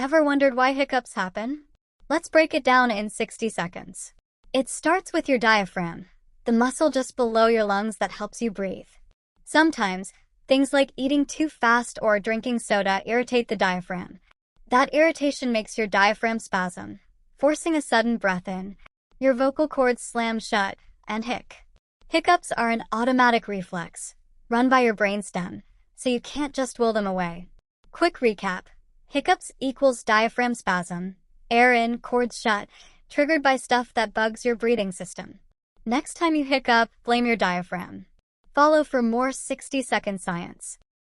Ever wondered why hiccups happen? Let's break it down in 60 seconds. It starts with your diaphragm, the muscle just below your lungs that helps you breathe. Sometimes, things like eating too fast or drinking soda irritate the diaphragm. That irritation makes your diaphragm spasm, forcing a sudden breath in. Your vocal cords slam shut, and hiccups are an automatic reflex, run by your brainstem, so you can't just will them away. Quick recap. Hiccups equals diaphragm spasm, air in, cords shut, triggered by stuff that bugs your breathing system. Next time you hiccup, blame your diaphragm. Follow for more 60-second science.